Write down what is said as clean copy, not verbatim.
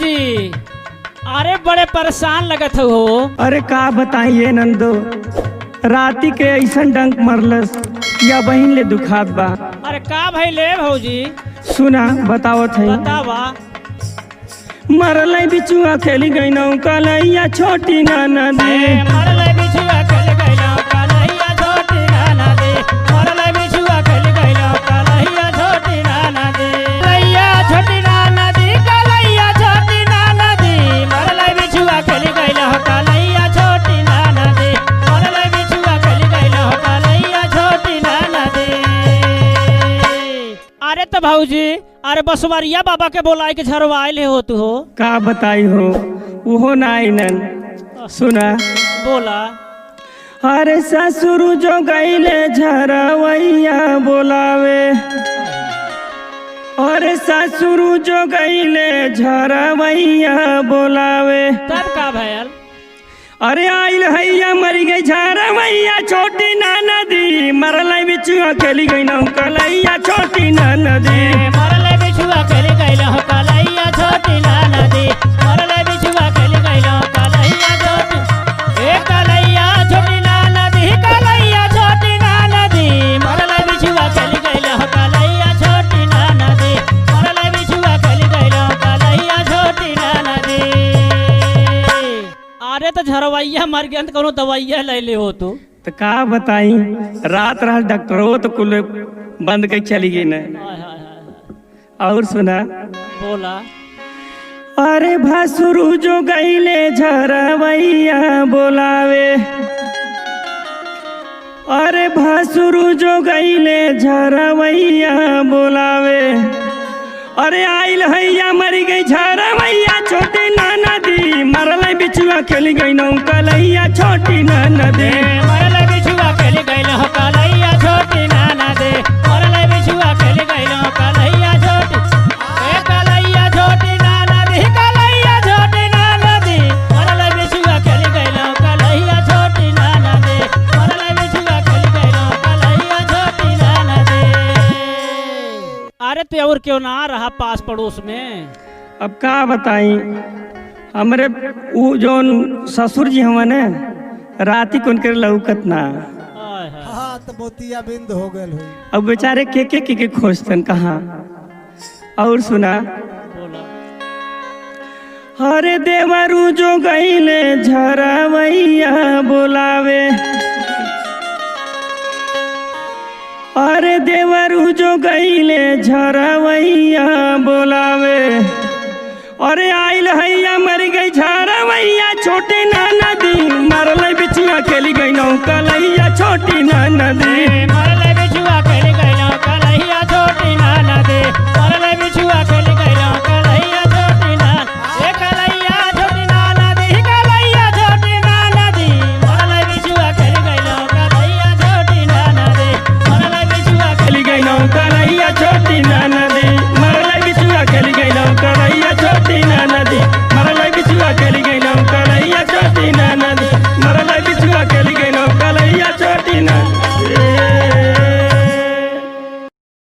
भौजी। अरे बड़े परेशान लगत हो। अरे का बताइए नंदो, राती के ऐसा डंक मरलस या बहिन ले दुखात बा। अरे का भइले भौजी? सुना बतावत है। बतावा। मरल बिचुआ खेली गई नौ कलैया छोटी नाना दे। मरल बिचुआ खेल गइलो कलैया छोटी नाना दे। मरल बिचुआ खेल गइलो कलैया छोटी नाना दे। कलैया छोटी नाना दे, कलैया छोटी नाना दे। मरल बिचुआ खेल गइलो कलैया छोटी नाना दे। मरल बिचुआ खेल गइलो कलैया छोटी नाना दे। अरे तो भौजी, अरे बसवरिया बाबा के बोलाई के झरवाइल हो तू हो। का बताई हो, उहो ना आइनन। सुना बोला। अरे ससुर जो गईले झरवैया बोलावे। अरे ससुर जो गईले झरवैया बोलावे। तब का भयल? अरे आइल हैया मरी गई झरवैया छोटी नाना दी। मरल बिचुआ खेली गई नौ कलैया छोटी नाना दी। मरल बिचुआ खेली गइलो कलैया छोटी नाना दे। मरल बिचुआ खेली गइलो कलैया छोटी। ए कलैया छोटी नाना दी, कलैया छोटी नाना दी। मरल बिचुआ खेली गइलो कलैया छोटी नाना दे। मरल बिचुआ खेली गइलो कलैया छोटी नाना दे। अरे तो झरवैया मर गया तो कोनो दवाइया ले ले हो तू। तो का बताई, रात रात डॉक्टरों तो कुल बंद कर चली गई न। हाय हाय हाय। और सुना। बोला। अरे भसुरु जो गईले झरवैया बोलावे। अरे भसुरु जो गईले झरवैया बोलावे। अरे आइल हैया मरी गई झरवैया छोटी नाना दी। मरल बिचुआ खेली गई नौ कलैया छोटी नाना दे। मरल बिचुआ खेली गइलो कलैया छोटी नाना दे। मरल बिचुआ खेली गइलो कलैया छोटी। ए कलैया छोटी नाना दे, कलैया छोटी नाना दे। मरल बिचुआ खेली गइलो कलैया छोटी नाना दे। मरल बिचुआ खेली गइलो कलैया छोटी नाना दे। अरे तो और क्यों ना रहा पास पड़ोस में? अब का बताई, हमरे उ जोन ससुर जी हवन राती को उनके लौकत ना। हाय हाय। हाँ तो मोतिया बिंद हो गए हुई। अब बेचारे के खोजतन कहाँ। और सुना। बोला। अरे देवरू जो गईले झरवैया बोलावे। अरे देवरू जो गईले झरवैया बोलावे। अरे आइल हैया मरी गई झरवैया छोटी नाना दी। मरल बिचुआ खेली गई नौ कलैया छोटी नाना दी।